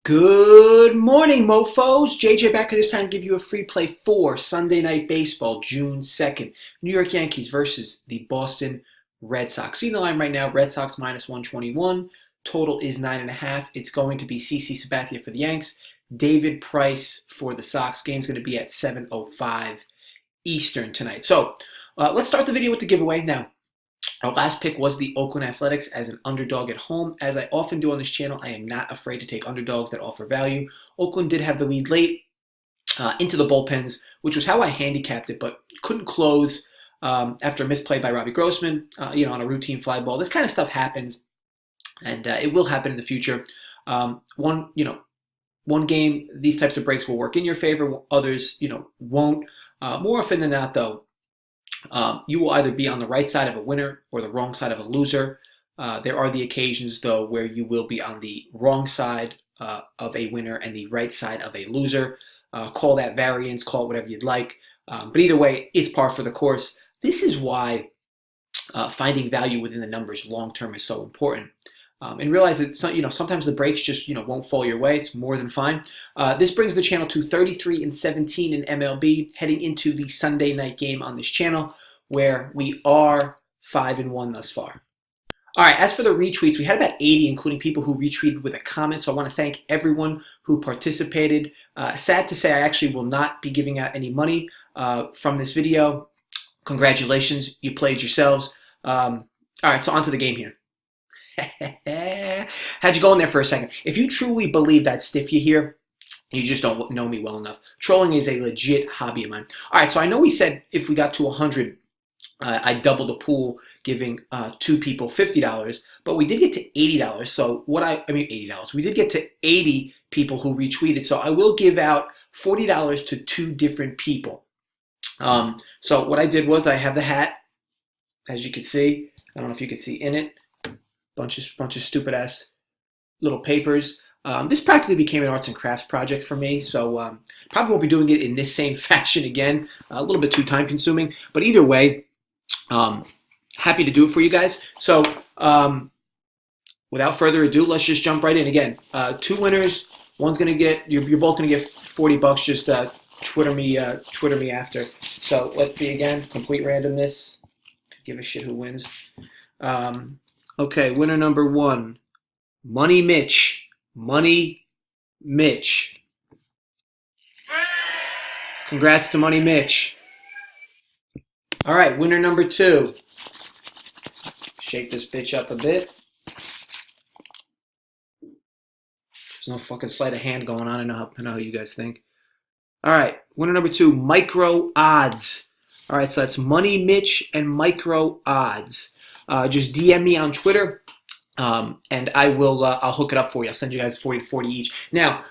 Good morning, mofos. JJ back at this time to give you a free play for Sunday Night Baseball, June 2nd. New York Yankees versus the Boston Red Sox. Seeing the line right now, Red Sox minus 121. Total is 9.5. It's going to be CC Sabathia for the Yanks. David Price for the Sox. Game's going to be at 7:05 Eastern tonight. So let's start the video with the giveaway. Now, our last pick was the Oakland Athletics as an underdog at home. As I often do on this channel, I am not afraid to take underdogs that offer value. Oakland did have the lead late into the bullpens, which was how I handicapped it, but couldn't close after a misplay by Robbie Grossman, on a routine fly ball. This kind of stuff happens, and it will happen in the future. One game, these types of breaks will work in your favor. Others, won't. More often than not, though, you will either be on the right side of a winner or the wrong side of a loser. There are the occasions, though, where you will be on the wrong side of a winner and the right side of a loser. Call that variance, call it whatever you'd like. But either way, it's par for the course. This is why finding value within the numbers long term is so important. And realize that sometimes the breaks just won't fall your way. It's more than fine. This brings the channel to 33-17 in MLB, heading into the Sunday night game on this channel, where we are 5-1 thus far. All right, as for the retweets, we had about 80, including people who retweeted with a comment. So I want to thank everyone who participated. Sad to say, I actually will not be giving out any money from this video. Congratulations, you played yourselves. All right, so on to the game here. Had you go in there for a second. If you truly believe that stiff you here, you just don't know me well enough. Trolling is a legit hobby of mine. All right, so I know we said if we got to 100, I'd double the pool, giving two people $50, but we did get to $80. So $80. We did get to 80 people who retweeted. So I will give out $40 to two different people. So what I did was I have the hat, as you can see. I don't know if you can see in it. Bunch of stupid ass little papers. This practically became an arts and crafts project for me, so probably won't be doing it in this same fashion again. A little bit too time consuming, but either way, happy to do it for you guys. So without further ado, let's just jump right in. Again, two winners. One's gonna get you're both gonna get $40. Just Twitter me after. So let's see again. Complete randomness. Give a shit who wins. Okay, winner number one, Money Mitch. Money Mitch. Congrats to Money Mitch. All right, winner number two. Shake this bitch up a bit. There's no fucking sleight of hand going on. I know how you guys think. All right, winner number two, Micro Odds. All right, so that's Money Mitch and Micro Odds. Just DM me on Twitter, and I'll hook it up for you. I'll send you guys 40 each. Now,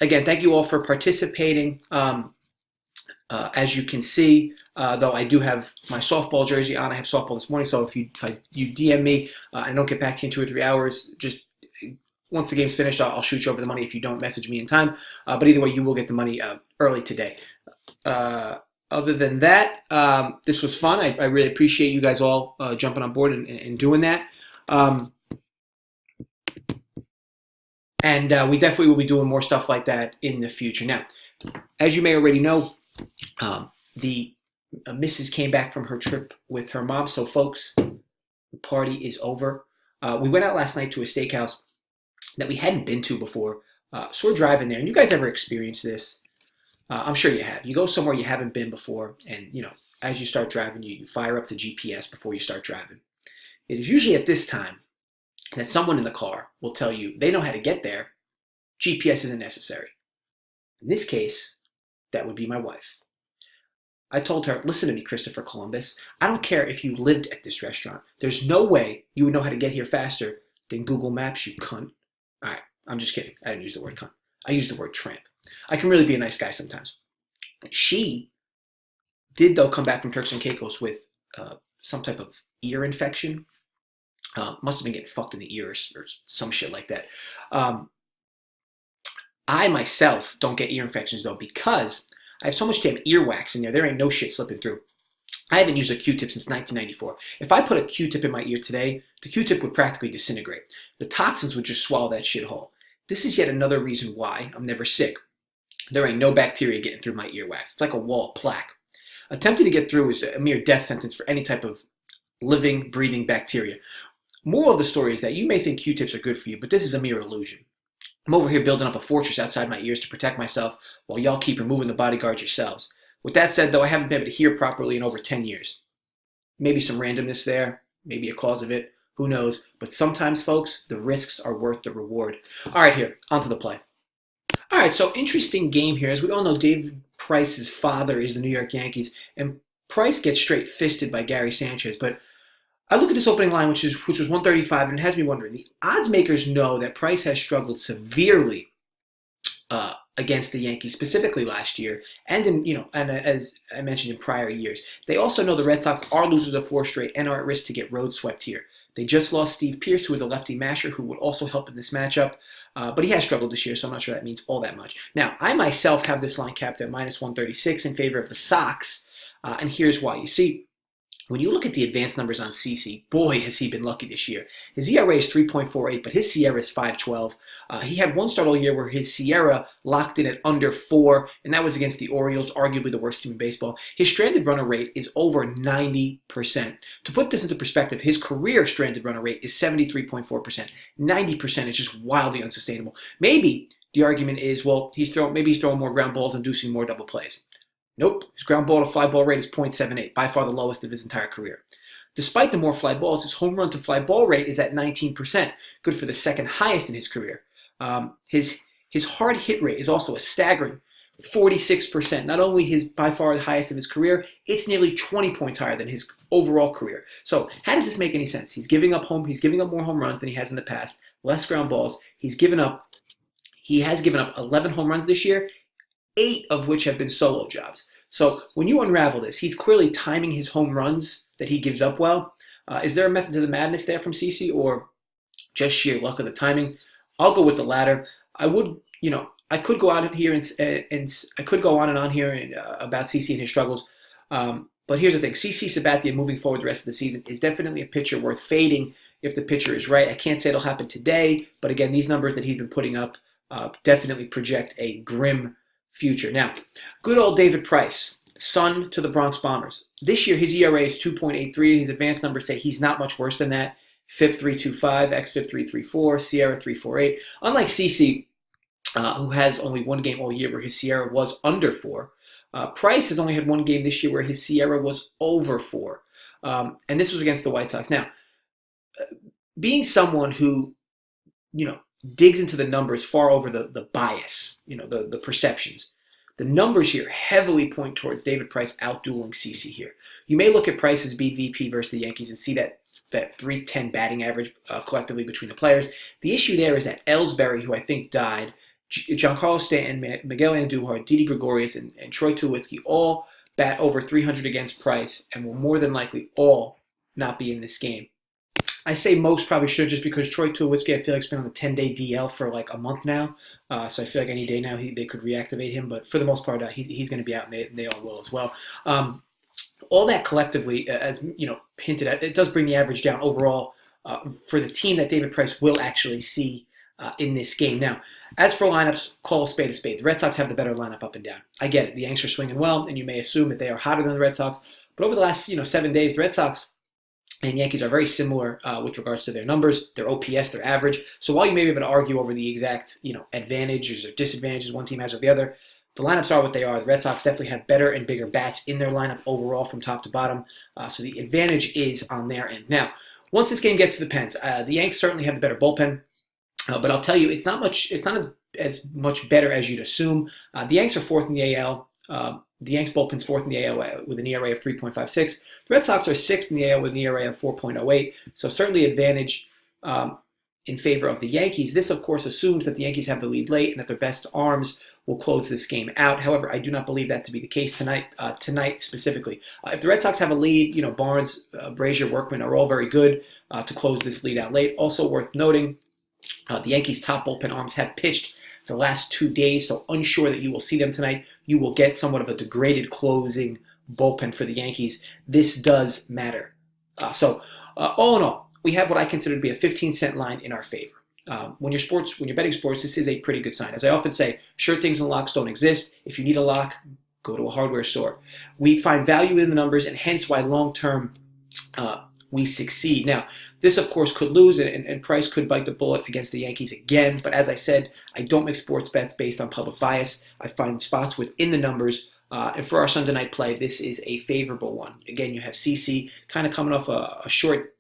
again, thank you all for participating. As you can see, though I do have my softball jersey on. I have softball this morning, so if you DM me and don't get back to you in 2 or 3 hours, just once the game's finished, I'll shoot you over the money if you don't message me in time. But either way, you will get the money early today. Other than that, this was fun. I really appreciate you guys all jumping on board and doing that. And we definitely will be doing more stuff like that in the future. Now, as you may already know, the missus came back from her trip with her mom. So, folks, the party is over. We went out last night to a steakhouse that we hadn't been to before. So we're driving there. And you guys ever experienced this? I'm sure you have. You go somewhere you haven't been before, and as you start driving, you fire up the GPS before you start driving. It is usually at this time that someone in the car will tell you they know how to get there. GPS isn't necessary. In this case, that would be my wife. I told her, listen to me, Christopher Columbus. I don't care if you lived at this restaurant. There's no way you would know how to get here faster than Google Maps, you cunt. All right, I'm just kidding. I didn't use the word cunt. I used the word tramp. I can really be a nice guy sometimes. She did, though, come back from Turks and Caicos with some type of ear infection. Must have been getting fucked in the ears or some shit like that. I myself don't get ear infections, though, because I have so much damn earwax in there. There ain't no shit slipping through. I haven't used a Q-tip since 1994. If I put a Q-tip in my ear today, the Q-tip would practically disintegrate. The toxins would just swallow that shit whole. This is yet another reason why I'm never sick. There ain't no bacteria getting through my earwax. It's like a wall of plaque. Attempting to get through is a mere death sentence for any type of living, breathing bacteria. Moral of the story is that you may think Q-tips are good for you, but this is a mere illusion. I'm over here building up a fortress outside my ears to protect myself while y'all keep removing the bodyguards yourselves. With that said, though, I haven't been able to hear properly in over 10 years. Maybe some randomness there, maybe a cause of it, who knows. But sometimes, folks, the risks are worth the reward. All right, here, on to the play. All right, so interesting game here. As we all know, Dave Price's father is the New York Yankees, and Price gets straight fisted by Gary Sanchez. But I look at this opening line, which was 135, and it has me wondering. The odds makers know that Price has struggled severely against the Yankees, specifically last year, and as I mentioned in prior years. They also know the Red Sox are losers of 4 straight and are at risk to get road swept here. They just lost Steve Pearce, who is a lefty masher, who would also help in this matchup. But he has struggled this year, so I'm not sure that means all that much. Now, I myself have this line capped at minus 136 in favor of the Sox, and here's why. You see, when you look at the advanced numbers on CC, boy, has he been lucky this year. His ERA is 3.48, but his SIERA is 5.12. He had one start all year where his SIERA locked in at under 4, and that was against the Orioles, arguably the worst team in baseball. His stranded runner rate is over 90%. To put this into perspective, his career stranded runner rate is 73.4%. 90% is just wildly unsustainable. Maybe the argument is, well, maybe he's throwing more ground balls, inducing more double plays. Nope, his ground ball to fly ball rate is 0.78, by far the lowest of his entire career. Despite the more fly balls, his home run to fly ball rate is at 19%, good for the second highest in his career. His hard hit rate is also a staggering 46%. Not only his by far the highest of his career, it's nearly 20 points higher than his overall career. So how does this make any sense? He's giving up more home runs than he has in the past, less ground balls. He has given up 11 home runs this year, 8 of which have been solo jobs. So when you unravel this, he's clearly timing his home runs that he gives up well. Is there a method to the madness there from CC, or just sheer luck of the timing? I'll go with the latter. I could go out here and I could go on and on here about CC and his struggles. But here's the thing: CC Sabathia moving forward the rest of the season is definitely a pitcher worth fading if the pitcher is right. I can't say it'll happen today, but again, these numbers that he's been putting up definitely project a grim future. Now, good old David Price, son to the Bronx Bombers. This year, his ERA is 2.83, and his advanced numbers say he's not much worse than that. FIP 3.25, xFIP 3.34, SIERA 3.48. Unlike CC, who has only one game all year where his SIERA was under 4, Price has only had one game this year where his SIERA was over 4. And this was against the White Sox. Now, being someone who, digs into the numbers far over the bias, the perceptions. The numbers here heavily point towards David Price outdueling CC here. You may look at Price's BVP versus the Yankees and see that 310 batting average collectively between the players. The issue there is that Ellsbury, who I think died, Giancarlo Stanton, Miguel Andujar, Didi Gregorius, and Troy Tulowitzki all bat over 300 against Price and will more than likely all not be in this game. I say most probably should, just because Troy Tulowitzki, I feel like, has been on the 10-day DL for like a month now. So I feel like any day now they could reactivate him. But for the most part, he's going to be out, and they all will as well. All that collectively, as hinted at, it does bring the average down overall for the team that David Price will actually see in this game. Now, as for lineups, call a spade a spade. The Red Sox have the better lineup up and down. I get it. The Yanks are swinging well, and you may assume that they are hotter than the Red Sox. But over the last 7 days, the Red Sox and Yankees are very similar with regards to their numbers, their OPS, their average. So while you may be able to argue over the exact advantages or disadvantages one team has over the other, the lineups are what they are. The Red Sox definitely have better and bigger bats in their lineup overall from top to bottom. So the advantage is on their end. Now, once this game gets to the pens, the Yanks certainly have the better bullpen. But I'll tell you, it's not as much better as you'd assume. The Yanks are 4th in the AL. The Yanks bullpen's 4th in the AL with an ERA of 3.56. The Red Sox are 6th in the AL with an ERA of 4.08. So certainly advantage in favor of the Yankees. This, of course, assumes that the Yankees have the lead late and that their best arms will close this game out. However, I do not believe that to be the case tonight specifically. If the Red Sox have a lead, Barnes, Brazier, Workman are all very good to close this lead out late. Also worth noting, the Yankees' top bullpen arms have pitched the last 2 days, so unsure that you will see them tonight. You will get somewhat of a degraded closing bullpen for the Yankees. This does matter. So all in all, we have what I consider to be a 15-cent line in our favor. when you're betting sports, this is a pretty good sign. As I often say, sure things and locks don't exist. If you need a lock, go to a hardware store. We find value in the numbers, and hence why long-term we succeed. Now, this, of course, could lose, and Price could bite the bullet against the Yankees again. But as I said, I don't make sports bets based on public bias. I find spots within the numbers. And for our Sunday night play, this is a favorable one. Again, you have CC kind of coming off a short,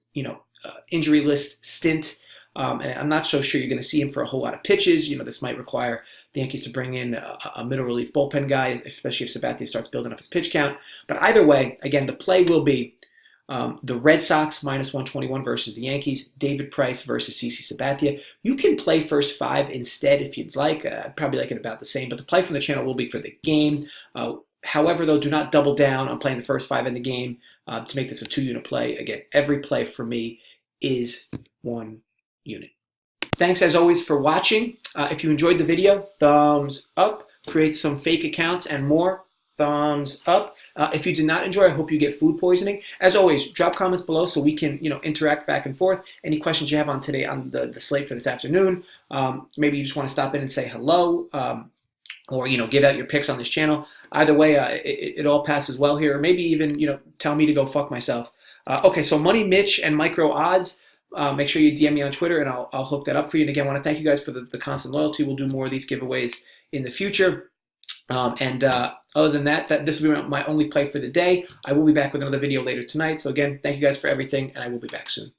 injury list stint. And I'm not so sure you're going to see him for a whole lot of pitches. This might require the Yankees to bring in a middle relief bullpen guy, especially if Sabathia starts building up his pitch count. But either way, again, the play will be the Red Sox -121 versus the Yankees, David Price versus CC Sabathia. You can play first 5 instead if you'd like. I'd probably like it about the same, but the play from the channel will be for the game. However, though, do not double down on playing the first 5 in the game to make this a 2-unit play. Again, every play for me is 1 unit. Thanks as always for watching. If you enjoyed the video, thumbs up. Create some fake accounts and more, thumbs up. If you did not enjoy, I hope you get food poisoning. As always, drop comments below so we can interact back and forth. Any questions you have on today on the slate for this afternoon. Maybe you just want to stop in and say hello. Or give out your picks on this channel. Either way, it all passes well here. Or maybe even tell me to go fuck myself. Okay, so Money Mitch and Micro Odds. Make sure you DM me on Twitter, and I'll hook that up for you. And again, I want to thank you guys for the constant loyalty. We'll do more of these giveaways in the future. Other than that, this will be my only play for the day. I will be back with another video later tonight. So again, thank you guys for everything, and I will be back soon.